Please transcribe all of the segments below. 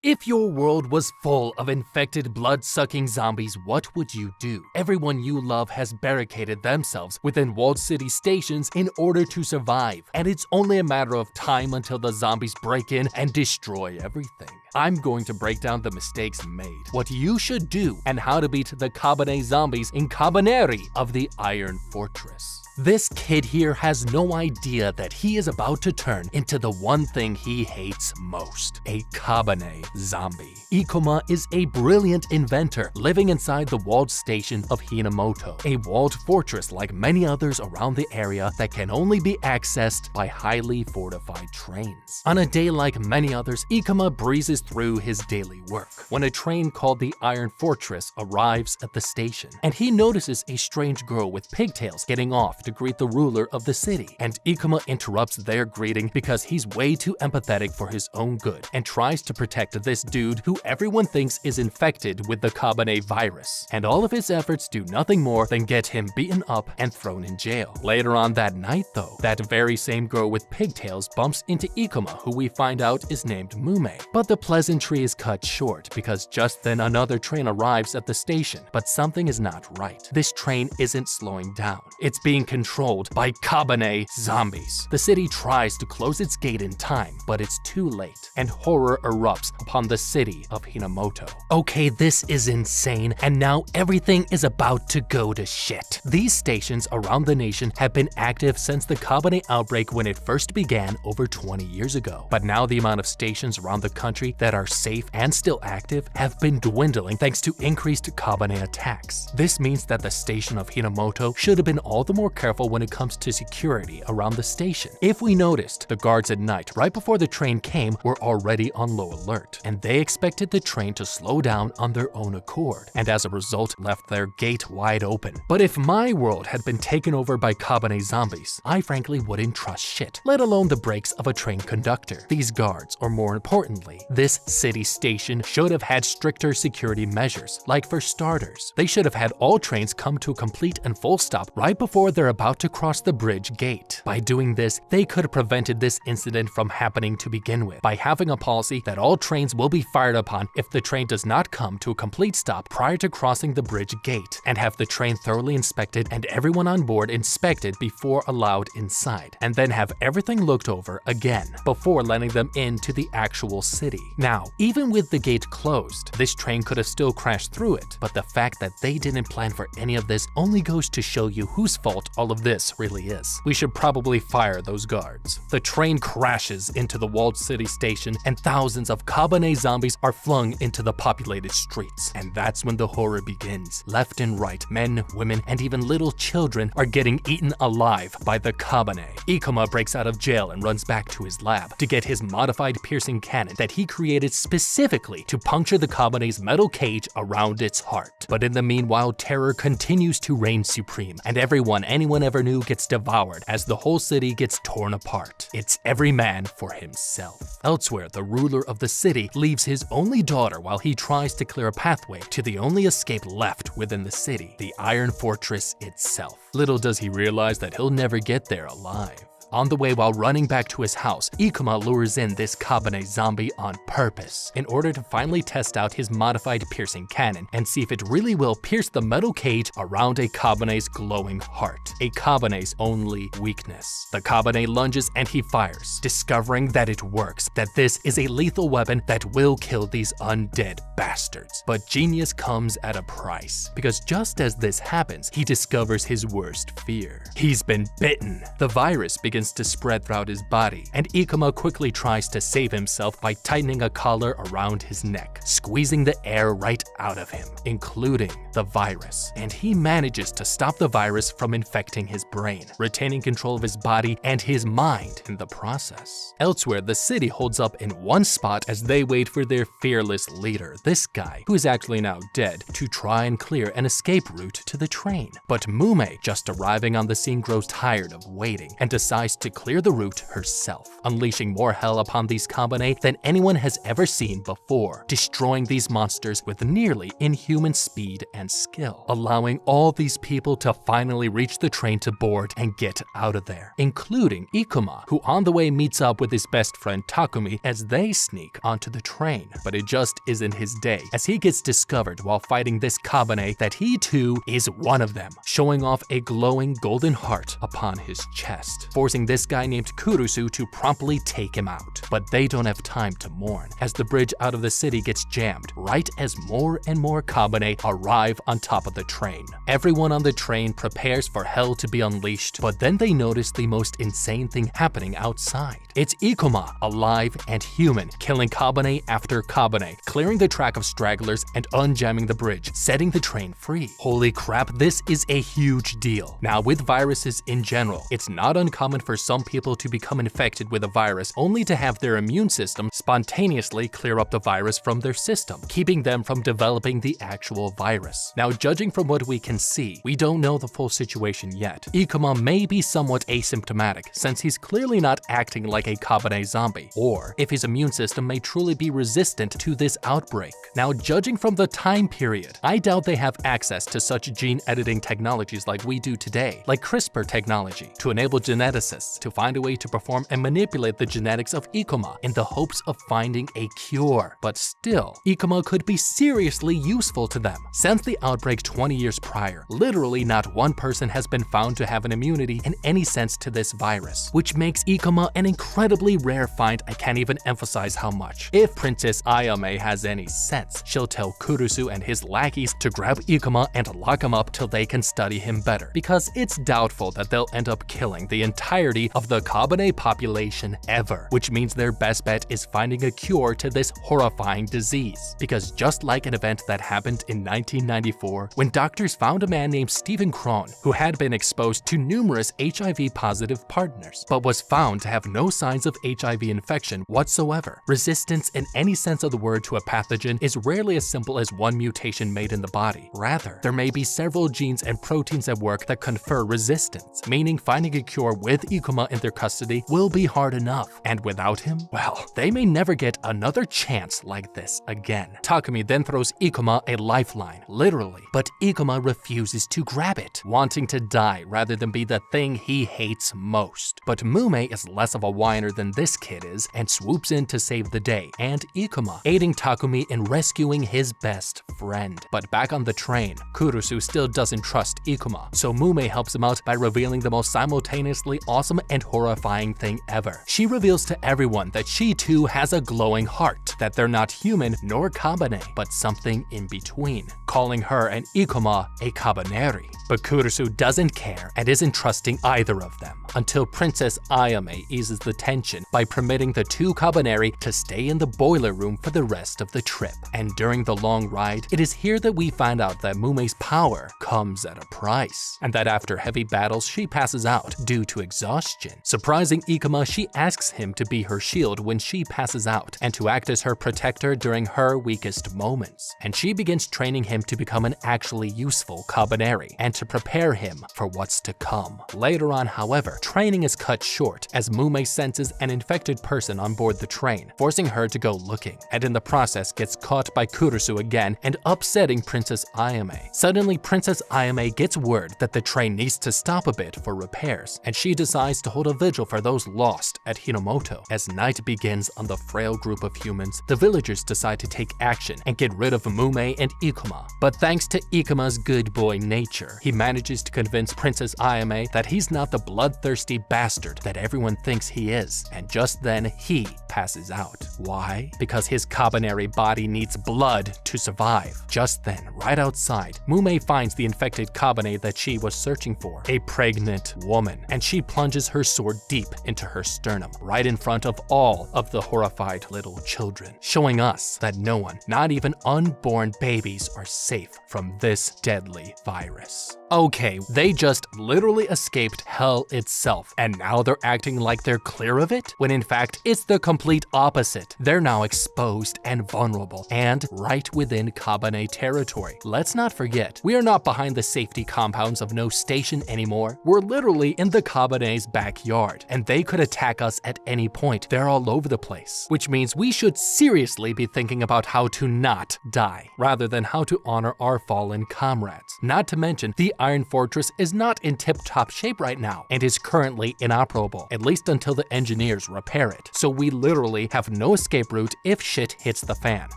If your world was full of infected blood-sucking zombies, what would you do? Everyone you love has barricaded themselves within walled city stations in order to survive, and it's only a matter of time until the zombies break in and destroy everything. I'm going to break down the mistakes made, what you should do, and how to beat the Kabane zombies in Kabaneri of the Iron Fortress. This kid here has no idea that he is about to turn into the one thing he hates most, a Kabane zombie. Ikoma is a brilliant inventor living inside the walled station of Hinomoto, a walled fortress like many others around the area that can only be accessed by highly fortified trains. On a day like many others, Ikoma breezes through his daily work when a train called the Iron Fortress arrives at the station, and he notices a strange girl with pigtails getting off to greet the ruler of the city, and Ikoma interrupts their greeting because he's way too empathetic for his own good and tries to protect this dude who everyone thinks is infected with the Kabane virus, and all of his efforts do nothing more than get him beaten up and thrown in jail. Later on that night though, that very same girl with pigtails bumps into Ikoma, who we find out is named Mumei. But the pleasantry is cut short because just then another train arrives at the station, but something is not right. This train isn't slowing down. It's being controlled by Kabane zombies. The city tries to close its gate in time, but it's too late, and horror erupts upon the city of Hinomoto. Okay, this is insane, and now everything is about to go to shit. These stations around the nation have been active since the Kabane outbreak when it first began over 20 years ago. But now the amount of stations around the country that are safe and still active have been dwindling thanks to increased Kabane attacks. This means that the station of Hinomoto should have been all the more careful when it comes to security around the station. If we noticed, the guards at night right before the train came were already on low alert, and they expected the train to slow down on their own accord, and as a result left their gate wide open. But if my world had been taken over by Kabane zombies, I frankly wouldn't trust shit, let alone the brakes of a train conductor. These guards, or more importantly, this city station should have had stricter security measures. Like for starters, they should have had all trains come to a complete and full stop right before they're about to cross the bridge gate. By doing this, they could have prevented this incident from happening to begin with, by having a policy that all trains will be fired upon if the train does not come to a complete stop prior to crossing the bridge gate, and have the train thoroughly inspected and everyone on board inspected before allowed inside, and then have everything looked over again before letting them into the actual city. Now, even with the gate closed, this train could have still crashed through it, but the fact that they didn't plan for any of this only goes to show you whose fault all of this really is. We should probably fire those guards. The train crashes into the walled city station, and thousands of Kabane zombies are flung into the populated streets. And that's when the horror begins. Left and right, men, women, and even little children are getting eaten alive by the Kabane. Ikoma breaks out of jail and runs back to his lab to get his modified piercing cannon that he created specifically to puncture the Kabane's metal cage around its heart. But in the meanwhile, terror continues to reign supreme, and everyone anyone ever knew gets devoured as the whole city gets torn apart. It's every man for himself. Elsewhere, the ruler of the city leaves his only daughter while he tries to clear a pathway to the only escape left within the city, the Iron Fortress itself. Little does he realize that he'll never get there alive. On the way, while running back to his house, Ikuma lures in this Kabane zombie on purpose in order to finally test out his modified piercing cannon and see if it really will pierce the metal cage around a Kabane's glowing heart, a Kabane's only weakness. The Kabane lunges and he fires, discovering that it works, that this is a lethal weapon that will kill these undead bastards. But genius comes at a price, because just as this happens, he discovers his worst fear. He's been bitten. The virus begins to spread throughout his body, and Ikuma quickly tries to save himself by tightening a collar around his neck, squeezing the air right out of him, including the virus. And he manages to stop the virus from infecting his brain, retaining control of his body and his mind in the process. Elsewhere, the city holds up in one spot as they wait for their fearless leader, this guy, who is actually now dead, to try and clear an escape route to the train. But Mumei, just arriving on the scene, grows tired of waiting and decides decides to clear the route herself, unleashing more hell upon these Kabane than anyone has ever seen before, destroying these monsters with nearly inhuman speed and skill, allowing all these people to finally reach the train to board and get out of there, including Ikuma, who on the way meets up with his best friend Takumi as they sneak onto the train. But it just isn't his day, as he gets discovered while fighting this Kabane that he too is one of them, showing off a glowing golden heart upon his chest, forcing this guy named Kurusu to promptly take him out. But they don't have time to mourn, as the bridge out of the city gets jammed right as more and more Kabane arrive on top of the train. Everyone on the train prepares for hell to be unleashed, but then they notice the most insane thing happening outside. It's Ikoma, alive and human, killing Kabane after Kabane, clearing the track of stragglers and unjamming the bridge, setting the train free. Holy crap, this is a huge deal. Now, with viruses in general, it's not uncommon for some people to become infected with a virus only to have their immune system spontaneously clear up the virus from their system, keeping them from developing the actual virus. Now, judging from what we can see, we don't know the full situation yet. Ikuma may be somewhat asymptomatic, since he's clearly not acting like a Kabane zombie, or if his immune system may truly be resistant to this outbreak. Now, judging from the time period, I doubt they have access to such gene editing technologies like we do today, like CRISPR technology, to enable geneticists to find a way to perform and manipulate the genetics of Ikuma in the hopes of finding a cure. But still, Ikuma could be seriously useful to them. Since the outbreak 20 years prior, literally not one person has been found to have an immunity in any sense to this virus, which makes Ikuma an incredibly rare find. I can't even emphasize how much. If Princess Ayame has any sense, she'll tell Kurusu and his lackeys to grab Ikuma and lock him up till they can study him better, because it's doubtful that they'll end up killing the entirety of the Kabane population ever, which means their best bet is finding a cure to this horrifying disease. Because just like an event that happened in 1994, when doctors found a man named Stephen Krohn who had been exposed to numerous HIV-positive partners, but was found to have no signs of HIV infection whatsoever. Resistance in any sense of the word to a pathogen is rarely as simple as one mutation made in the body. Rather, there may be several genes and proteins at work that confer resistance, meaning finding a cure with Ikuma in their custody will be hard enough. And without him, well, they may never get another chance like this again. Takumi then throws Ikuma a lifeline, literally, but Ikuma refuses to grab it, wanting to die rather than be the thing he hates most. But Mumei is less of a whiner than this kid is and swoops in to save the day, and Ikuma, aiding Takumi in rescuing his best friend. But back on the train, Kurusu still doesn't trust Ikuma, so Mumei helps him out by revealing the most simultaneously awesome and horrifying thing ever. She reveals to everyone that she too has a glowing heart, that they're not human nor Kabane, but something in between, calling her and Ikuma a Kabaneri. But Kurusu doesn't care and isn't trusting either of them, until Princess Ayame eases the tension by permitting the two Kabaneri to stay in the boiler room for the rest of the trip. And during the long ride, it is here that we find out that Mumei's power comes at a price, and that after heavy battles she passes out due to exhaustion. Surprising Ikuma, she asks him to be her shield when she passes out, and to act as her protector during her weakest moments. And she begins training him to become an actually useful Kabaneri, and to prepare him for what's to come. Later on, however, training is cut short as Mumei senses an infected person on board the train, forcing her to go looking, and in the process gets caught by Kurusu again and upsetting Princess Ayame. Suddenly, Princess Ayame gets word that the train needs to stop a bit for repairs, and she decides to hold a vigil for those lost at Hinomoto. As night begins on the frail group of humans, the villagers decide to take action and get rid of Mumei and Ikuma. But thanks to Ikuma's good boy nature, he manages to convince Princess Ayame that he's not the bloodthirsty bastard that everyone thinks he is, and just then he passes out. Why? Because his Kabaneri body needs blood to survive. Just then, right outside, Mumei finds the infected Kabane that she was searching for, a pregnant woman, and she plunges her sword deep into her sternum, right in front of all of the horrified little children, showing us that no one, not even unborn babies, are safe from this deadly virus. Okay, they just literally escaped hell itself, and now they're acting like they're clear of it, when in fact, it's the complete opposite. They're now exposed and vulnerable, and right within Kabane territory. Let's not forget, we are not behind the safety compounds of no station anymore. We're literally in the Kabane's backyard, and they could attack us at any point. They're all over the place, which means we should seriously be thinking about how to not die, rather than how to honor our fallen comrades. Not to mention, the Iron Fortress is not in tip-top shape right now, and is currently inoperable, at least until the engineers repair it. So we literally have no escape route if shit hits the fan.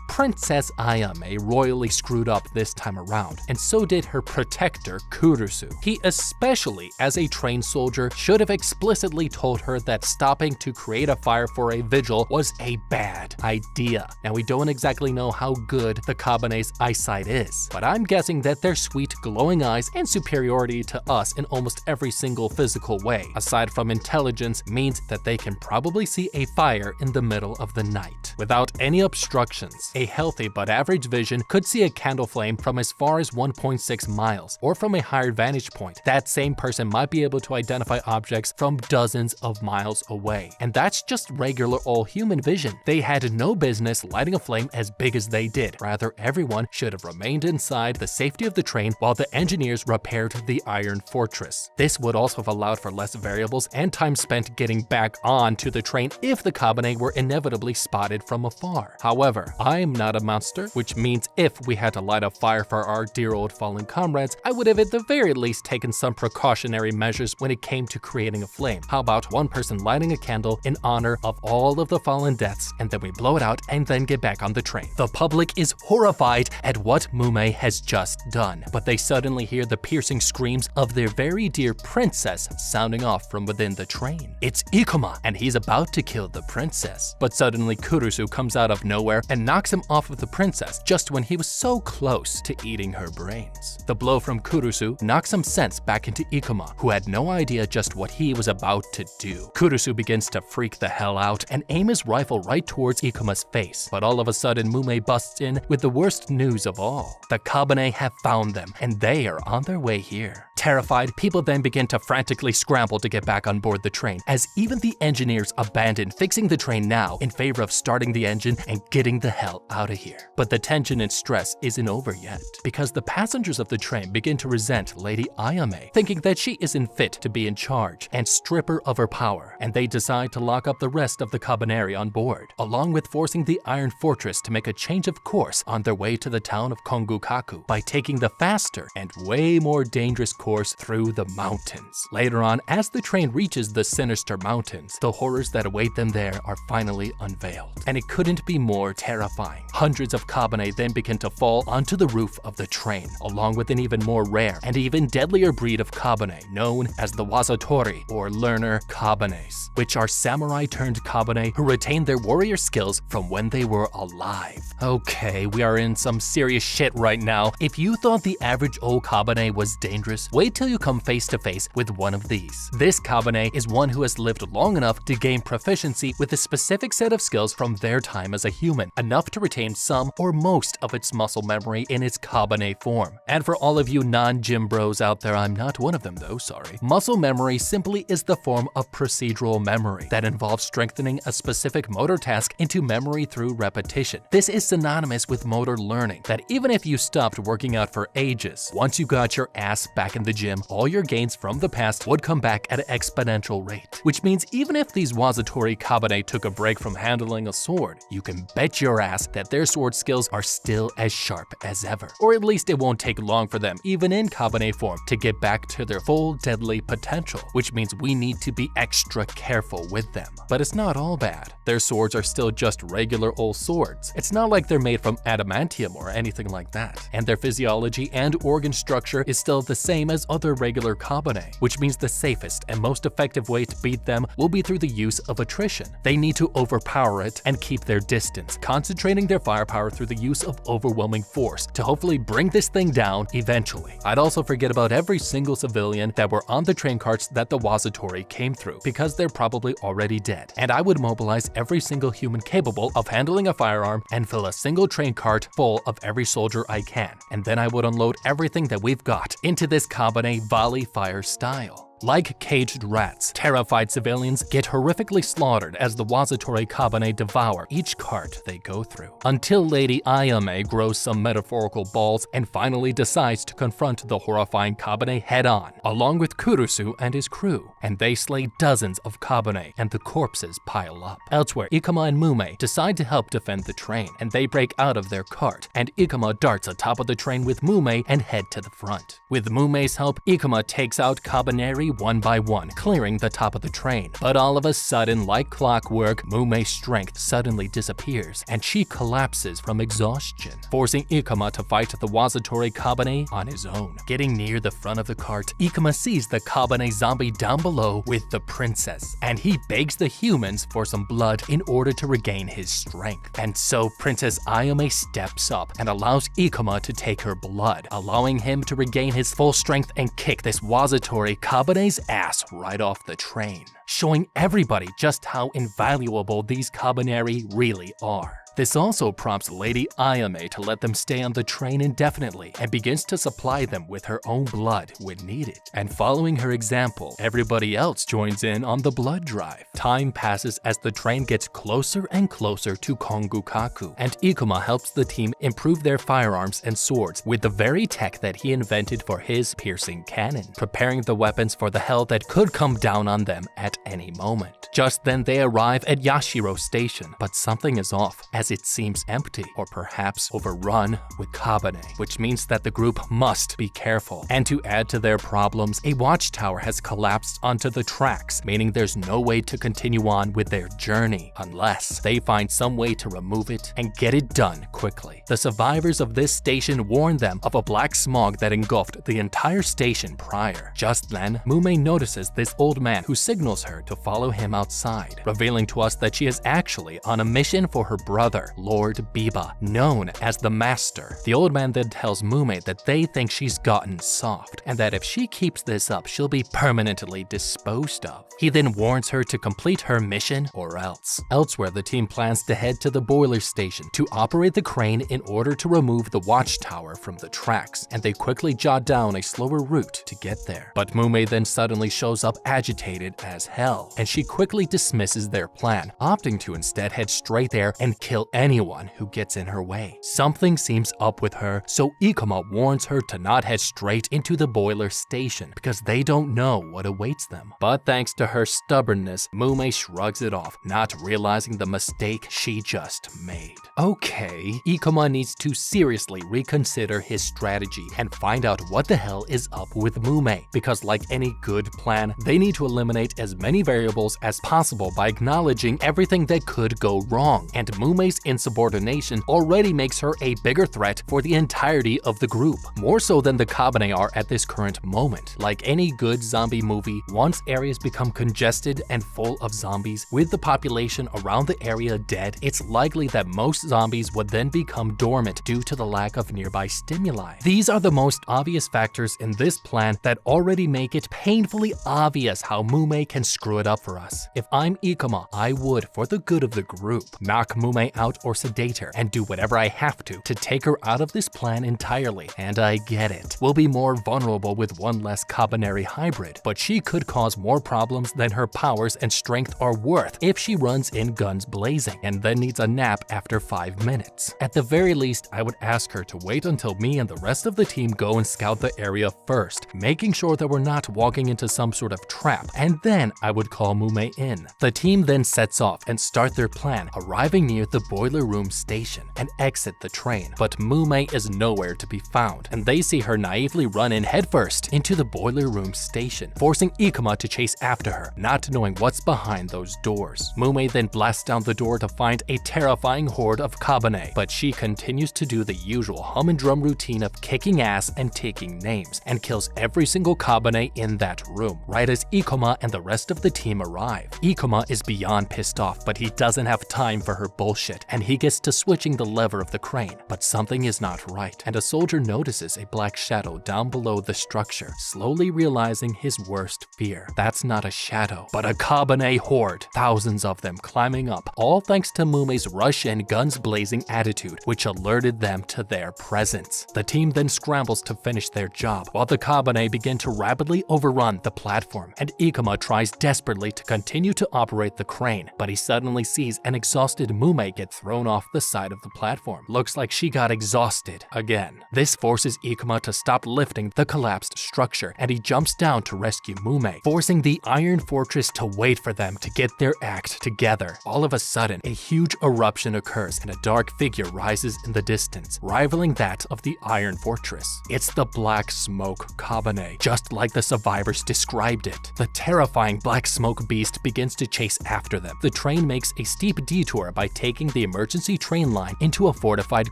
Princess Ayame royally screwed up this time around, and so did her protector Kurusu. He, especially as a trained soldier, should have explicitly told her that stopping to create a fire for a vigil was a bad idea. Now, we don't exactly know how good the Kabane's eyesight is, but I'm guessing that their sweet glowing eyes and superiority to us in almost every single physical way, aside from intelligence, means that they can probably see a fire in the middle of the night without any obstructions. A healthy but average vision could see a candle flame from as far as 1.6 miles, or from a higher vantage point. That same person might be able to identify objects from dozens of miles away, and that's just regular old human vision. They had no business lighting a flame as big as they did. Rather, everyone should have remained inside the safety of the train while the engineers repaired the Iron Fortress. This would also have allowed for less variables and time spent getting back onto the train if the Kabane were inevitably spotted from afar. However, I'm not a monster, which means if we had to light a fire for our dear old fallen comrades, I would have at the very least taken some precautionary measures when it came to creating a flame. How about one person lighting a candle in honor of all of the fallen deaths, and then we blow it out and then get back on the train. The public is horrified at what Mumei has just done, but they suddenly hear the piercing screams of their very dear princess sounding off from within the train. It's Ikoma, and he's about to kill the princess. But suddenly Kurusu comes out of nowhere and knocks him off of the princess just when he was so close to eating her brains. The blow from Kurusu knocks some sense back into Ikoma, who had no idea just what he was about to do. Kurusu begins to freak the hell out and aim his rifle right towards Ikuma's face, but all of a sudden Mumei busts in with the worst news of all. The Kabane have found them, and they are on their way here. Terrified, people then begin to frantically scramble to get back on board the train, as even the engineers abandon fixing the train now in favor of starting the engine and getting the hell out of here. But the tension and stress isn't over yet, because the passengers of the train begin to resent Lady Ayame, thinking that she isn't fit to be in charge, and strip her of her power, and they decide to lock up the rest of the Kabaneri on board, along with forcing the Iron Fortress to make a change of course on their way to the town of Kongukaku by taking the faster and way more dangerous course through the mountains. Later on, as the train reaches the sinister mountains, the horrors that await them there are finally unveiled, and it couldn't be more terrifying. Hundreds of Kabane then begin to fall onto the roof of the train, along with an even more rare and even deadlier breed of Kabane known as the Wazatori, or learner Kabanes, which are samurai-turned Kabane who retain their warrior skills from when they were alive. Okay, we are in some serious shit right now. If you thought the average old Kabane was dangerous, wait till you come face to face with one of these. This Kabane is one who has lived long enough to gain proficiency with a specific set of skills from their time as a human, enough to retain some or most of its muscle memory in its Kabane form. And for all of you non-gym bros out there, I'm not one of them though, sorry. Muscle memory simply is the form of procedural memory that involves strengthening a specific motor task into memory through repetition. This is synonymous with motor learning, that even if you stopped working out for ages, once you got your ass back in the gym, all your gains from the past would come back at an exponential rate. Which means even if these Wazatori Kabane took a break from handling a sword, you can bet your ass that their sword skills are still as sharp as ever. Or at least it won't take long for them, even in Kabane form, to get back to their full deadly potential, which means we need to be extra careful with them. But it's not all bad. Their swords are still just regular old swords. It's not like they're made from adamantium or anything like that. And their physiology and organ structure is still the same as other regular Kabane, which means the safest and most effective way to beat them will be through the use of attrition. They need to overpower it and keep their distance, concentrating their firepower through the use of overwhelming force to hopefully bring this thing down eventually. I'd also forget about every single civilian that were on the train carts that the Wazatori came through, because they're probably already dead. And I would mobilize every single human capable of handling a firearm and fill a single train cart full of every soldier I can. And then I would unload everything that we've got shot into this Kabane volley fire style. Like caged rats, terrified civilians get horrifically slaughtered as the Wazatori Kabane devour each cart they go through. Until Lady Ayame grows some metaphorical balls and finally decides to confront the horrifying Kabane head-on, along with Kurusu and his crew, and they slay dozens of Kabane and the corpses pile up. Elsewhere, Ikoma and Mumei decide to help defend the train, and they break out of their cart, and Ikoma darts atop of the train with Mumei and head to the front. With Mumei's help, Ikoma takes out Kabaneri one by one, clearing the top of the train. But all of a sudden, like clockwork, Mumei's strength suddenly disappears, and she collapses from exhaustion, forcing Ikoma to fight the Wazatori Kabane on his own. Getting near the front of the cart, Ikoma sees the Kabane zombie down below with the princess, and he begs the humans for some blood in order to regain his strength. And so Princess Ayame steps up and allows Ikoma to take her blood, allowing him to regain his full strength and kick this Wazatori Kabane's ass right off the train, showing everybody just how invaluable these Kabaneri really are. This also prompts Lady Ayame to let them stay on the train indefinitely and begins to supply them with her own blood when needed. And following her example, everybody else joins in on the blood drive. Time passes as the train gets closer and closer to Kongukaku, and Ikuma helps the team improve their firearms and swords with the very tech that he invented for his piercing cannon, preparing the weapons for the hell that could come down on them at any moment. Just then they arrive at Yashiro Station, but something is off, as it seems empty, or perhaps overrun with Kabane, which means that the group must be careful. And to add to their problems, a watchtower has collapsed onto the tracks, meaning there's no way to continue on with their journey unless they find some way to remove it and get it done quickly. The survivors of this station warn them of a black smog that engulfed the entire station prior. Just then, Mumei notices this old man who signals her to follow him outside, revealing to us that she is actually on a mission for her brother, Lord Biba, known as the Master. The old man then tells Mumei that they think she's gotten soft, and that if she keeps this up, she'll be permanently disposed of. He then warns her to complete her mission or else. Elsewhere, the team plans to head to the boiler station to operate the crane in order to remove the watchtower from the tracks, and they quickly jot down a slower route to get there. But Mumei then suddenly shows up agitated as hell, and she quickly dismisses their plan, opting to instead head straight there and kill anyone who gets in her way. Something seems up with her, so Ikoma warns her to not head straight into the boiler station because they don't know what awaits them. But thanks to her stubbornness, Mumei shrugs it off, not realizing the mistake she just made. Okay, Ikoma needs to seriously reconsider his strategy and find out what the hell is up with Mumei, because like any good plan, they need to eliminate as many variables as possible by acknowledging everything that could go wrong, and Mumei's insubordination already makes her a bigger threat for the entirety of the group, more so than the Kabane are at this current moment. Like any good zombie movie, once areas become congested and full of zombies, with the population around the area dead, it's likely that most zombies would then become dormant due to the lack of nearby stimuli. These are the most obvious factors in this plan that already make it painfully obvious how Mumei can screw it up for us. If I'm Ikoma, I would, for the good of the group, knock Mumei out or sedate her and do whatever I have to take her out of this plan entirely. And I get it. We'll be more vulnerable with one less Kabaneri hybrid, but she could cause more problems than her powers and strength are worth if she runs in guns blazing and then needs a nap after 5 minutes. At the very least, I would ask her to wait until me and the rest of the team go and scout the area first, making sure that we're not walking into some sort of trap, and then I would call Mumei in. The team then sets off and start their plan, arriving near the boiler room station and exit the train, but Mumei is nowhere to be found, and they see her naively run in headfirst into the boiler room station, forcing Ikoma to chase after her, not knowing what's behind those doors. Mumei then blasts down the door to find a terrifying horde of Kabane, but she continues to do the usual hum and drum routine of kicking ass and taking names, and kills every single Kabane in that room, right as Ikoma and the rest of the team arrive. Ikoma is beyond pissed off, but he doesn't have time for her bullshit, it, and he gets to switching the lever of the crane. But something is not right, and a soldier notices a black shadow down below the structure, slowly realizing his worst fear. That's not a shadow, but a Kabane horde, thousands of them climbing up, all thanks to Mumei's rush and guns blazing attitude, which alerted them to their presence. The team then scrambles to finish their job, while the Kabane begin to rapidly overrun the platform, and Ikuma tries desperately to continue to operate the crane, but he suddenly sees an exhausted Mumei get thrown off the side of the platform. Looks like she got exhausted again. This forces Ikuma to stop lifting the collapsed structure, and he jumps down to rescue Mumei, forcing the Iron Fortress to wait for them to get their act together. All of a sudden, a huge eruption occurs and a dark figure rises in the distance, rivaling that of the Iron Fortress. It's the Black Smoke Kabane, just like the survivors described it. The terrifying black smoke beast begins to chase after them. The train makes a steep detour by taking the emergency train line into a fortified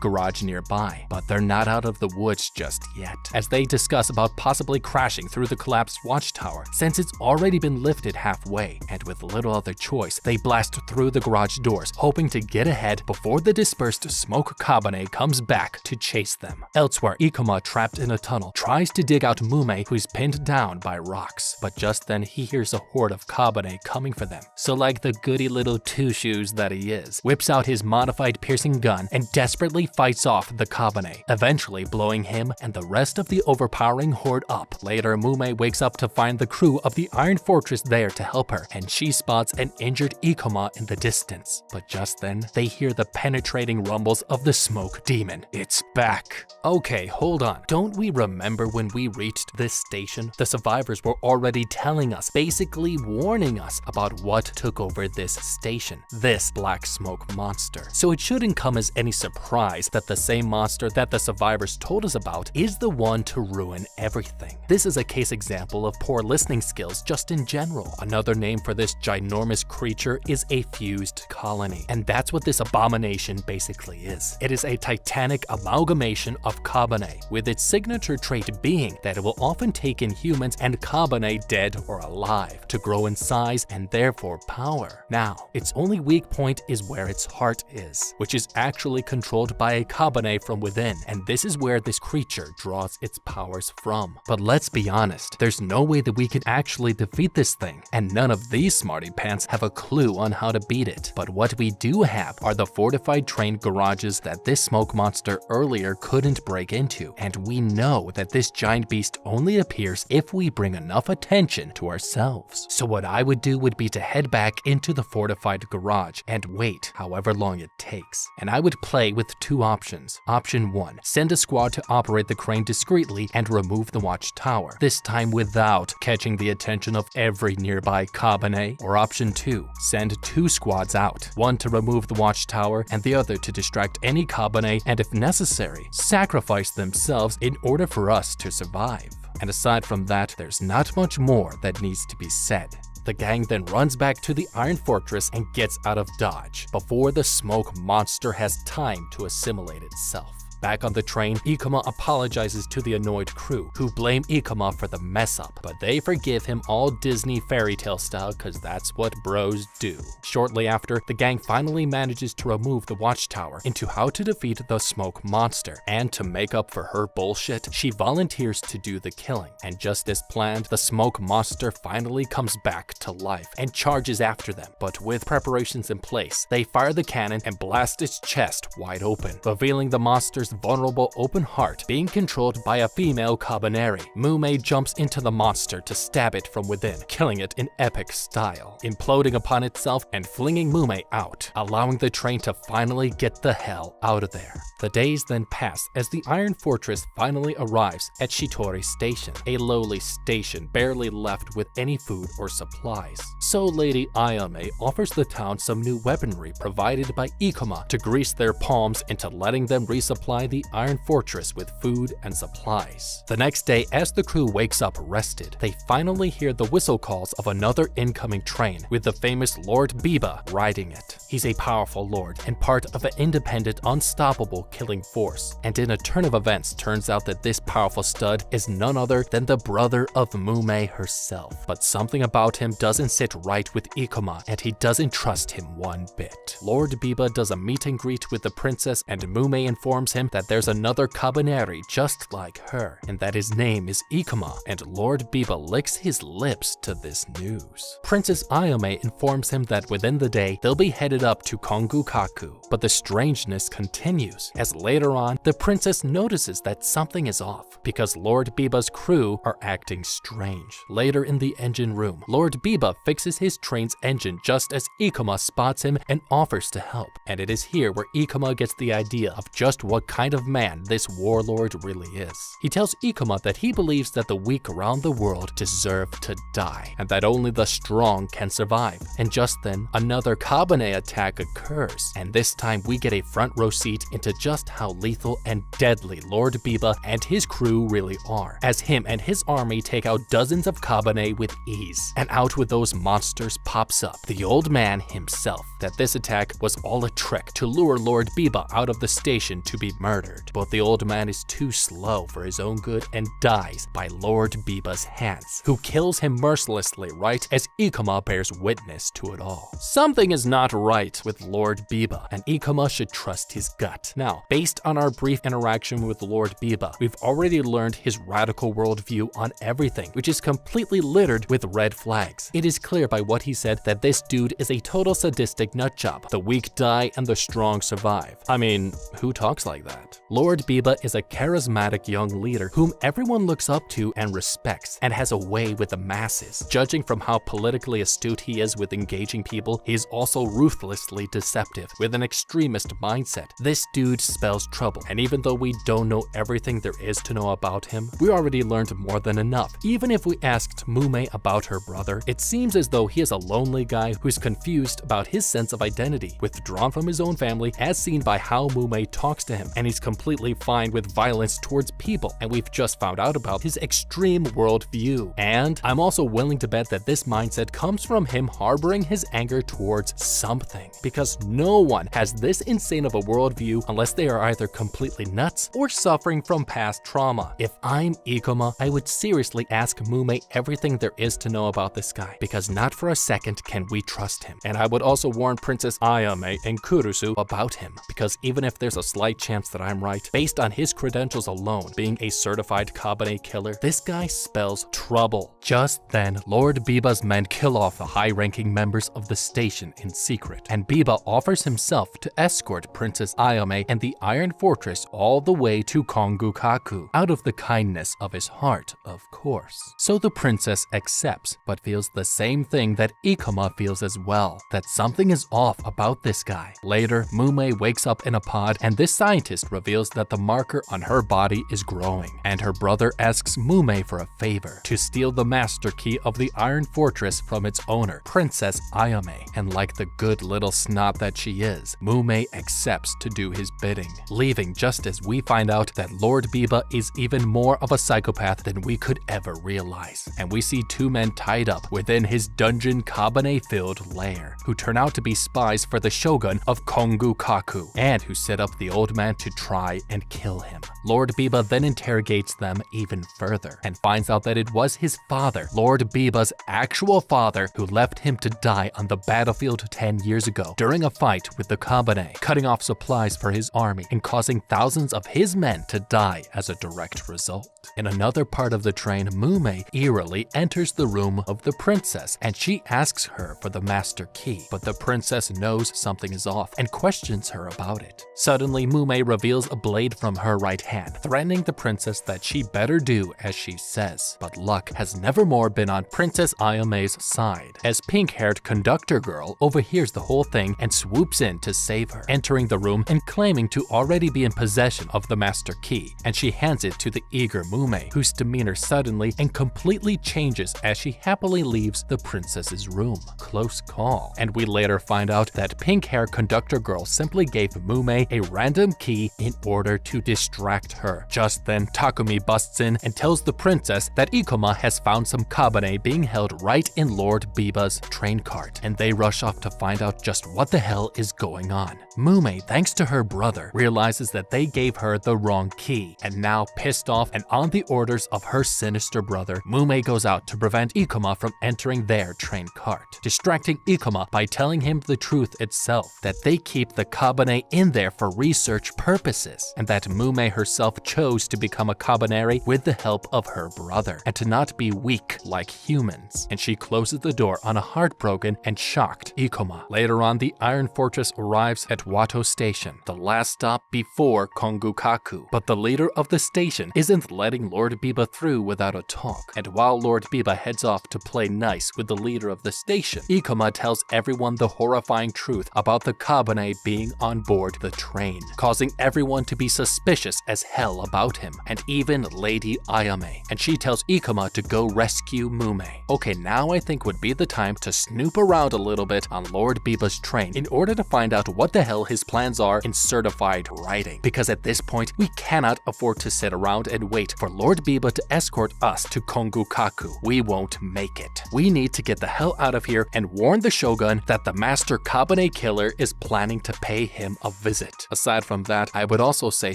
garage nearby, but they're not out of the woods just yet, as they discuss about possibly crashing through the collapsed watchtower since it's already been lifted halfway, and with little other choice, they blast through the garage doors, hoping to get ahead before the dispersed Smoke Kabane comes back to chase them. Elsewhere, Ikuma, trapped in a tunnel, tries to dig out Mumei, who's pinned down by rocks, but just then he hears a horde of Kabane coming for them. So like the goody little two-shoes that he is, whips out his modified piercing gun and desperately fights off the Kabane, eventually blowing him and the rest of the overpowering horde up. Later, Mumei wakes up to find the crew of the Iron Fortress there to help her, and she spots an injured Ikoma in the distance. But just then, they hear the penetrating rumbles of the smoke demon. It's back. Okay, hold on. Don't we remember when we reached this station? The survivors were already telling us, basically warning us about what took over this station, this black smoke monster. So it shouldn't come as any surprise that the same monster that the survivors told us about is the one to ruin everything. This is a case example of poor listening skills just in general. Another name for this ginormous creature is a fused colony, and that's what this abomination basically is. It is a titanic amalgamation of Kabane, with its signature trait being that it will often take in humans and Kabane dead or alive to grow in size and therefore power. Now, its only weak point is where its heart is, which is actually controlled by a Kabane from within, and this is where this creature draws its powers from. But let's be honest, there's no way that we can actually defeat this thing, and none of these smarty pants have a clue on how to beat it. But what we do have are the fortified train garages that this smoke monster earlier couldn't break into, and we know that this giant beast only appears if we bring enough attention to ourselves. So what I would do would be to head back into the fortified garage and wait however long it takes. And I would play with two options. Option 1, send a squad to operate the crane discreetly and remove the watchtower, this time without catching the attention of every nearby Kabane. Or option 2, send 2 squads out, one to remove the watchtower and the other to distract any Kabane and, if necessary, sacrifice themselves in order for us to survive. And aside from that, there's not much more that needs to be said. The gang then runs back to the Iron Fortress and gets out of dodge before the smoke monster has time to assimilate itself. Back on the train, Ikuma apologizes to the annoyed crew, who blame Ikuma for the mess up, but they forgive him all Disney fairy tale style cause that's what bros do. Shortly after, the gang finally manages to remove the watchtower into how to defeat the smoke monster, and to make up for her bullshit, she volunteers to do the killing. And just as planned, the smoke monster finally comes back to life and charges after them, but with preparations in place, they fire the cannon and blast its chest wide open, revealing the monster's vulnerable open heart being controlled by a female Kabaneri. Mumei jumps into the monster to stab it from within, killing it in epic style, imploding upon itself and flinging Mumei out, allowing the train to finally get the hell out of there. The days then pass as the Iron Fortress finally arrives at Shitori Station, a lowly station barely left with any food or supplies. So Lady Ayame offers the town some new weaponry provided by Ikoma to grease their palms into letting them resupply supply the Iron Fortress with food and supplies. The next day, as the crew wakes up rested, they finally hear the whistle calls of another incoming train with the famous Lord Biba riding it. He's a powerful lord and part of an independent, unstoppable killing force, and in a turn of events turns out that this powerful stud is none other than the brother of Mumei herself. But something about him doesn't sit right with Ikoma, and he doesn't trust him one bit. Lord Biba does a meet and greet with the princess, and Mumei informs him that there's another Kabaneri just like her, and that his name is Ikoma, and Lord Biba licks his lips to this news. Princess Ayame informs him that within the day, they'll be headed up to Kongukaku, but the strangeness continues, as later on, the princess notices that something is off, because Lord Biba's crew are acting strange. Later in the engine room, Lord Biba fixes his train's engine just as Ikoma spots him and offers to help, and it is here where Ikoma gets the idea of just what kind of man this warlord really is. He tells Ikoma that he believes that the weak around the world deserve to die, and that only the strong can survive. And just then, another Kabane attack occurs, and this time we get a front row seat into just how lethal and deadly Lord Biba and his crew really are, as him and his army take out dozens of Kabane with ease. And out with those monsters pops up the old man himself. That this attack was all a trick to lure Lord Biba out of the station to be murdered, but the old man is too slow for his own good and dies by Lord Biba's hands, who kills him mercilessly right as Ikoma bears witness to it all. Something is not right with Lord Biba, and Ikoma should trust his gut. Now, based on our brief interaction with Lord Biba, we've already learned his radical worldview on everything, which is completely littered with red flags. It is clear by what he said that this dude is a total sadistic nutjob. The weak die and the strong survive. I mean, who talks like that? Lord Biba is a charismatic young leader whom everyone looks up to and respects, and has a way with the masses. Judging from how politically astute he is with engaging people, he is also ruthlessly deceptive with an extremist mindset. This dude spells trouble, and even though we don't know everything there is to know about him, we already learned more than enough. Even if we asked Mumei about her brother, it seems as though he is a lonely guy who's confused about his sense of identity, withdrawn from his own family as seen by how Mumei talks to him, and he's completely fine with violence towards people, and we've just found out about his extreme worldview. And I'm also willing to bet that this mindset comes from him harboring his anger towards something, because no one has this insane of a worldview unless they are either completely nuts or suffering from past trauma. If I'm Ikoma, I would seriously ask Mumei everything there is to know about this guy, because not for a second can we trust him. And I would also warn Princess Ayame and Kurusu about him, because even if there's a slight chance that I'm right, based on his credentials alone, being a certified Kabane killer, this guy spells trouble. Just then, Lord Biba's men kill off the high-ranking members of the station in secret, and Biba offers himself to escort Princess Ayame and the Iron Fortress all the way to Kongukaku, out of the kindness of his heart, of course. So the princess accepts, but feels the same thing that Ikoma feels as well, that something is off about this guy. Later, Mumei wakes up in a pod, and this scientist reveals that the marker on her body is growing, and her brother asks Mumei for a favor, to steal the master key of the Iron Fortress from its owner, Princess Ayame, and like the good little snot that she is, Mumei accepts to do his bidding, leaving just as we find out that Lord Biba is even more of a psychopath than we could ever realize, and we see two men tied up within his dungeon Kabane-filled lair, who turn out to be spies for the shogun of Kongukaku, and who set up the old man to try and kill him. Lord Biba then interrogates them even further, and finds out that it was his father, Lord Biba's actual father, who left him to die on the battlefield 10 years ago during a fight with the Kabane, cutting off supplies for his army and causing thousands of his men to die as a direct result. In another part of the train, Mumei eerily enters the room of the princess, and she asks her for the master key, but the princess knows something is off and questions her about it. Suddenly, Mumei reveals a blade from her right hand, threatening the princess that she better do as she says. But luck has nevermore been on Princess Ayame's side, as pink-haired conductor girl overhears the whole thing and swoops in to save her, entering the room and claiming to already be in possession of the master key, and she hands it to the eager Mumei, whose demeanor suddenly and completely changes as she happily leaves the princess's room. Close call. And we later find out that pink-haired conductor girl simply gave Mumei a random key key in order to distract her. Just then, Takumi busts in and tells the princess that Ikoma has found some Kabane being held right in Lord Biba's train cart, and they rush off to find out just what the hell is going on. Mumei, thanks to her brother, realizes that they gave her the wrong key, and now pissed off and on the orders of her sinister brother, Mumei goes out to prevent Ikoma from entering their train cart, distracting Ikoma by telling him the truth itself, that they keep the Kabane in there for research purposes, and that Mumei herself chose to become a Kabaneri with the help of her brother, and to not be weak like humans. And she closes the door on a heartbroken and shocked Ikoma. Later on, the Iron Fortress arrives at Wato Station, the last stop before Kongukaku, but the leader of the station isn't letting Lord Biba through without a talk, and while Lord Biba heads off to play nice with the leader of the station, Ikoma tells everyone the horrifying truth about the Kabane being on board the train, causing everyone to be suspicious as hell about him, and even Lady Ayame, and she tells Ikoma to go rescue Mumei. Okay, now I think would be the time to snoop around a little bit on Lord Biba's train in order to find out what the hell his plans are in certified writing, because at this point we cannot afford to sit around and wait for Lord Biba to escort us to Kongukaku. We won't make it. We need to get the hell out of here and warn the Shogun that the master Kabane killer is planning to pay him a visit. Aside from that, I would also say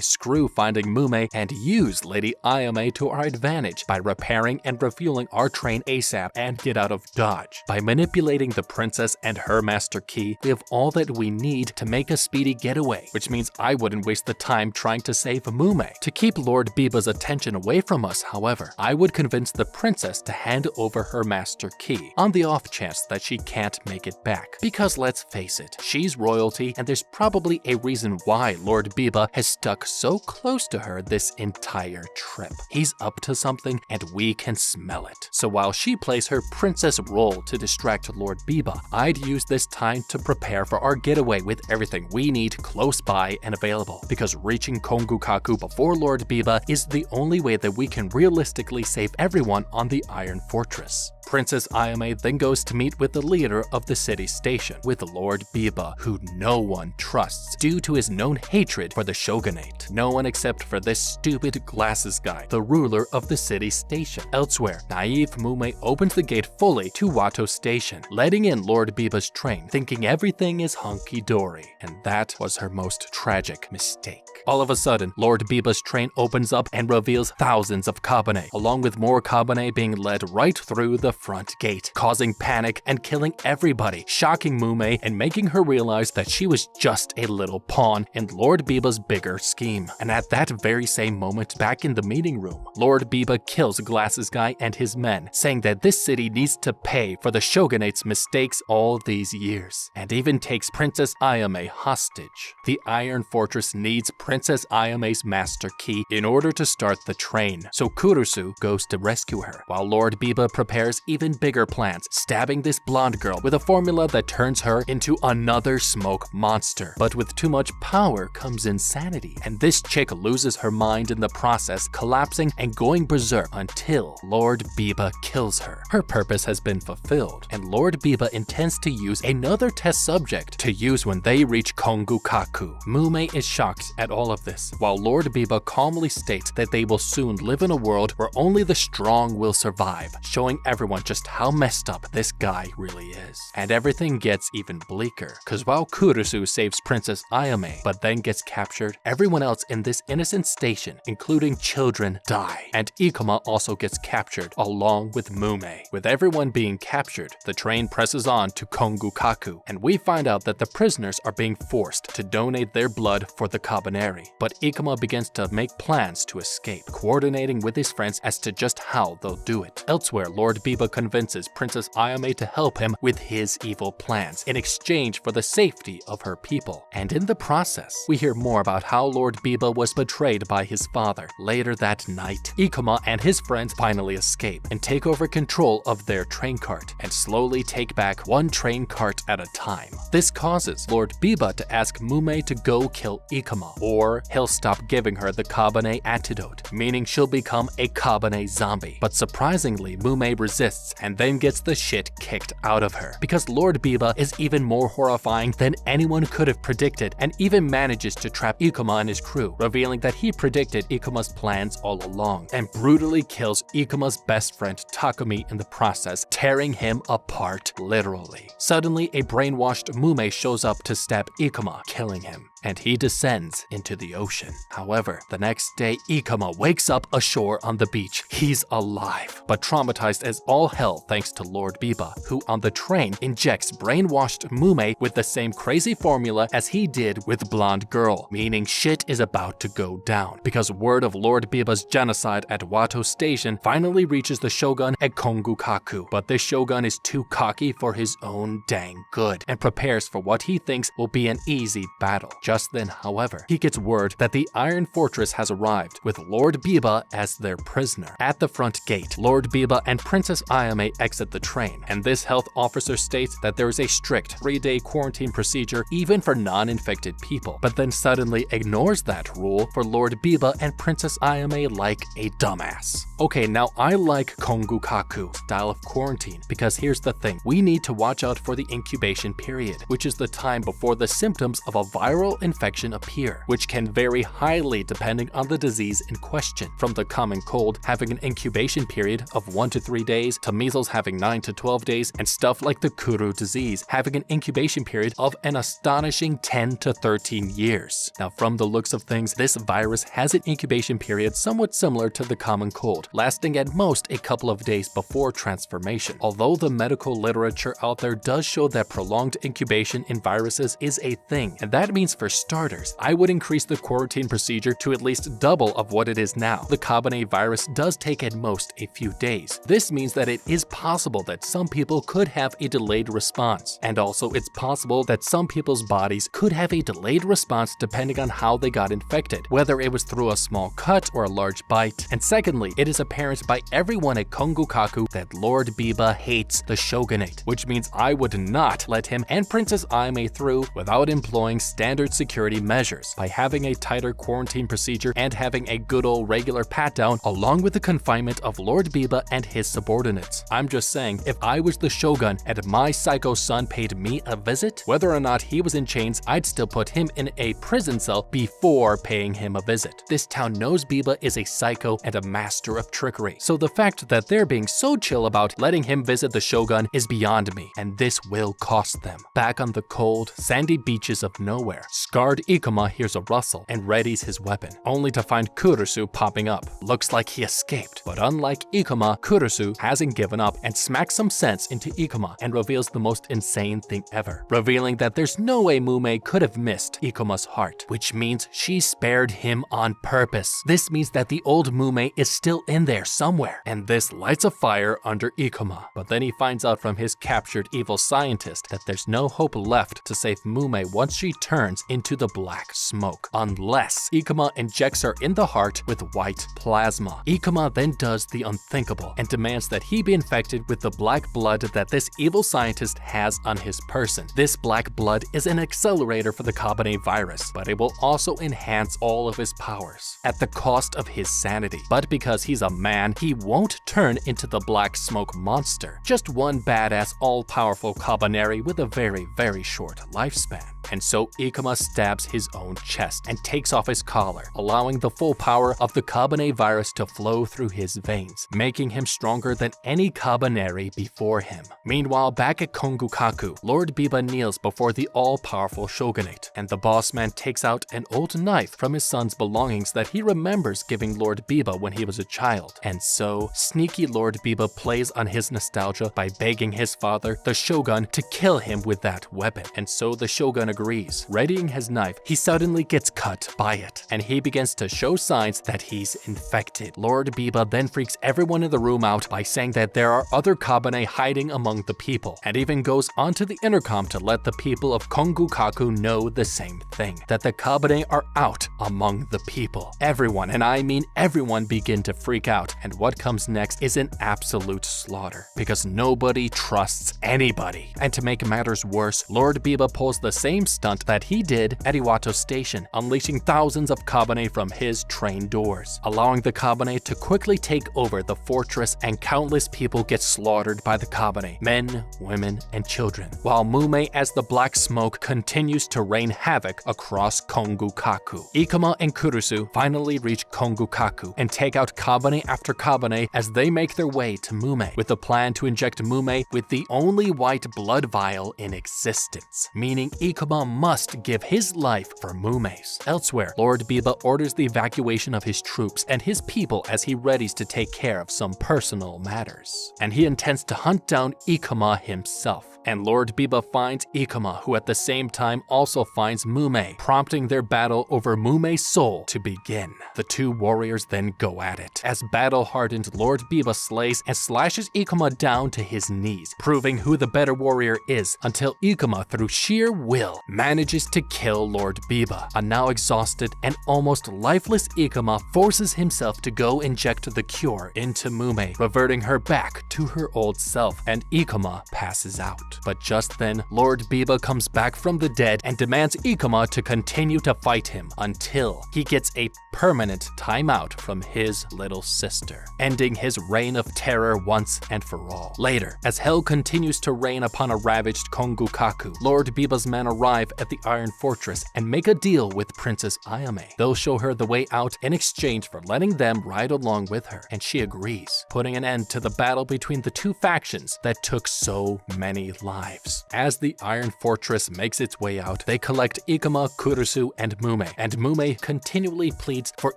screw finding Mumei and use Lady Ayame to our advantage by repairing and refueling our train ASAP and get out of Dodge. By manipulating the princess and her master key, we have all that we need to make a speedy getaway, which means I wouldn't waste the time trying to save Mumei. To keep Lord Biba's attention away from us, however, I would convince the princess to hand over her master key, on the off chance that she can't make it back. Because let's face it, she's royalty, and there's probably a reason why Lord Biba has stuck so close to her this entire trip. He's up to something, and we can smell it. So while she plays her princess role to distract Lord Biba, I'd use this time to prepare for our getaway with everything we need close by and available, because reaching Kongukaku before Lord Biba is the only way that we can realistically save everyone on the Iron Fortress. Princess Ayame then goes to meet with the leader of the city station, with Lord Biba, who no one trusts due to his known hatred for the shogunate. No one except for this stupid glasses guy, the ruler of the city station. Elsewhere, naive Mumei opens the gate fully to Wato Station, letting in Lord Biba's train, thinking everything is hunky-dory, and that was her most tragic mistake. All of a sudden, Lord Biba's train opens up and reveals thousands of Kabane, along with more Kabane being led right through the front gate, causing panic and killing everybody, shocking Mumei and making her realize that she was just a little pawn in Lord Biba's bigger scheme. And at that very same moment, back in the meeting room, Lord Biba kills Glasses Guy and his men, saying that this city needs to pay for the shogunate's mistakes all these years, and even takes Princess Ayame hostage. The Iron Fortress needs Princess Ayame's master key in order to start the train, so Kurusu goes to rescue her, while Lord Biba prepares even bigger plans, stabbing this blonde girl with a formula that turns her into another smoke monster. But with too much power comes insanity, and this chick loses her mind in the process, collapsing and going berserk until Lord Biba kills her. Her purpose has been fulfilled, and Lord Biba intends to use another test subject to use when they reach Kongukaku. Mumei is shocked at all of this, while Lord Biba calmly states that they will soon live in a world where only the strong will survive, showing everyone just how messed up this guy really is. And everything gets even bleaker, cause while Kurusu saves Princess Ayame, but then gets captured, everyone else in this innocent station, including children, die. And Ikoma also gets captured, along with Mumei. With everyone being captured, the train presses on to Kongukaku, and we find out that the prisoners are being forced to donate their blood for the Kabaneri. But Ikoma begins to make plans to escape, coordinating with his friends as to just how they'll do it. Elsewhere, Lord Biba convinces Princess Ayame to help him with his evil plans in exchange for the safety of her people. And in the process, we hear more about how Lord Biba was betrayed by his father. Later that night, Ikoma and his friends finally escape and take over control of their train cart and slowly take back one train cart at a time. This causes Lord Biba to ask Mumei to go kill Ikoma, or he'll stop giving her the Kabane antidote, meaning she'll become a Kabane zombie. But surprisingly, Mumei resists and then gets the shit kicked out of her, because Lord Biba is even more horrifying than anyone could have predicted, and even manages to trap Ikuma and his crew, revealing that he predicted Ikuma's plans all along, and brutally kills Ikuma's best friend Takumi in the process, tearing him apart literally. Suddenly, a brainwashed Mumei shows up to stab Ikuma, killing him, and he descends into the ocean. However, the next day, Ikuma wakes up ashore on the beach. He's alive, but traumatized as all hell thanks to Lord Biba, who on the train injects brainwashed Mumei with the same crazy formula as he did with Blonde Girl, meaning shit is about to go down, because word of Lord Biba's genocide at Wato Station finally reaches the shogun at Kongukaku, but this shogun is too cocky for his own dang good, and prepares for what he thinks will be an easy battle. Just then, however, he gets word that the Iron Fortress has arrived, with Lord Biba as their prisoner. At the front gate, Lord Biba and Princess Ayame exit the train, and this health officer states that there is a strict 3-day quarantine procedure even for non-infected people, but then suddenly ignores that rule for Lord Biba and Princess Ayame like a dumbass. Okay, now I like Kongukaku style of quarantine, because here's the thing, we need to watch out for the incubation period, which is the time before the symptoms of a viral infection appear, which can vary highly depending on the disease in question, from the common cold having an incubation period of 1 to 3 days, to measles having 9 to 12 days, and stuff like the Kuru disease having an incubation period of an astonishing 10 to 13 years. Now, from the looks of things, this virus has an incubation period somewhat similar to the common cold, lasting at most a couple of days before transformation. Although the medical literature out there does show that prolonged incubation in viruses is a thing, and that means for starters, I would increase the quarantine procedure to at least double of what it is now. The Kabane virus does take at most a few days. This means that it is possible that some people could have a delayed response, and also it's possible that some people's bodies could have a delayed response depending on how they got infected, whether it was through a small cut or a large bite. And secondly, it is apparent by everyone at Kongukaku that Lord Biba hates the shogunate, which means I would not let him and Princess Ayame through without employing standard security measures, by having a tighter quarantine procedure and having a good old regular pat-down along with the confinement of Lord Biba and his subordinates. I'm just saying, if I was the shogun and my psycho son paid me a visit, whether or not he was in chains, I'd still put him in a prison cell before paying him a visit. This town knows Biba is a psycho and a master of trickery, so the fact that they're being so chill about letting him visit the shogun is beyond me, and this will cost them. Back on the cold, sandy beaches of nowhere, scarred Ikuma hears a rustle and readies his weapon, only to find Kurusu popping up. Looks like he escaped, but unlike Ikuma, Kurusu hasn't given up and smacks some sense into Ikuma and reveals the most insane thing ever, revealing that there's no way Mumei could have missed Ikuma's heart, which means she spared him on purpose. This means that the old Mumei is still in there somewhere, and this lights a fire under Ikuma. But then he finds out from his captured evil scientist that there's no hope left to save Mumei once she turns into the black smoke, unless Ikuma injects her in the heart with white plasma. Ikuma then does the unthinkable and demands that he be infected with the black blood that this evil scientist has on his person. This black blood is an accelerator for the Kabane virus, but it will also enhance all of his powers at the cost of his sanity. But because he's a man, he won't turn into the black smoke monster, just one badass all-powerful Kabaneri with a very, very short lifespan. And so Ikuma stabs his own chest and takes off his collar, allowing the full power of the Kabane virus to flow through his veins, making him stronger than any Kabaneri before him. Meanwhile, back at Kongukaku, Lord Biba kneels before the all-powerful shogunate, and the boss man takes out an old knife from his son's belongings that he remembers giving Lord Biba when he was a child. And so, sneaky Lord Biba plays on his nostalgia by begging his father, the shogun, to kill him with that weapon. And so the shogun agrees. Readying his knife, he suddenly gets cut by it, and he begins to show signs that he's infected. Lord Biba then freaks everyone in the room out by saying that there are other Kabane hiding among the people, and even goes onto the intercom to let the people of Kongukaku know the same thing, that the Kabane are out among the people. Everyone, and I mean everyone, begin to freak out, and what comes next is an absolute slaughter, because nobody trusts anybody. And to make matters worse, Lord Biba pulls the same stunt that he did did at Iwato Station, unleashing thousands of Kabane from his train doors, allowing the Kabane to quickly take over the fortress, and countless people get slaughtered by the Kabane, men, women, and children, while Mumei as the black smoke continues to rain havoc across Kongukaku. Ikoma and Kurusu finally reach Kongukaku and take out Kabane after Kabane as they make their way to Mumei, with a plan to inject Mumei with the only white blood vial in existence, meaning Ikoma must give his life for Mumei's. Elsewhere, Lord Biba orders the evacuation of his troops and his people as he readies to take care of some personal matters, and he intends to hunt down Ikoma himself. And Lord Biba finds Ikoma, who at the same time also finds Mumei, prompting their battle over Mumei's soul to begin. The two warriors then go at it, as battle-hardened Lord Biba slays and slashes Ikoma down to his knees, proving who the better warrior is, until Ikoma, through sheer will, manages to kill Lord Biba. A now exhausted and almost lifeless Ikoma forces himself to go inject the cure into Mumei, reverting her back to her old self, and Ikoma passes out. But just then, Lord Biba comes back from the dead and demands Ikoma to continue to fight him until he gets a permanent timeout from his little sister, ending his reign of terror once and for all. Later, as hell continues to rain upon a ravaged Kongukaku, Lord Biba's men arrive at the Iron Fortress and make a deal with Princess Ayame. They'll show her the way out in exchange for letting them ride along with her, and she agrees, putting an end to the battle between the two factions that took so many lives. As the Iron Fortress makes its way out, they collect Ikoma, Kurusu, and Mumei continually pleads for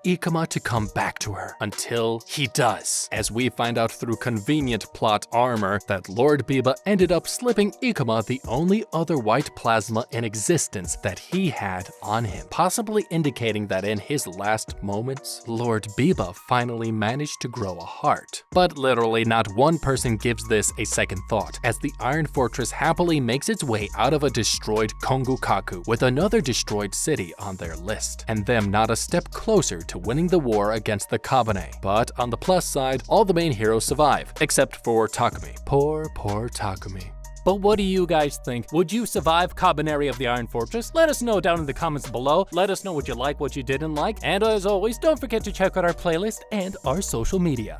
Ikoma to come back to her, until he does, as we find out through convenient plot armor that Lord Biba ended up slipping Ikoma the only other white plasma in existence that he had on him, possibly indicating that in his last moments, Lord Biba finally managed to grow a heart. But literally not one person gives this a second thought, as the Iron Fortress happily makes its way out of a destroyed Kongukaku with another destroyed city on their list, and them not a step closer to winning the war against the Kabane. But on the plus side, all the main heroes survive, except for Takumi. Poor Takumi. But what do you guys think? Would you survive Kabaneri of the Iron Fortress? Let us know down in the comments below. Let us know what you like, what you didn't like. And as always, don't forget to check out our playlist and our social media.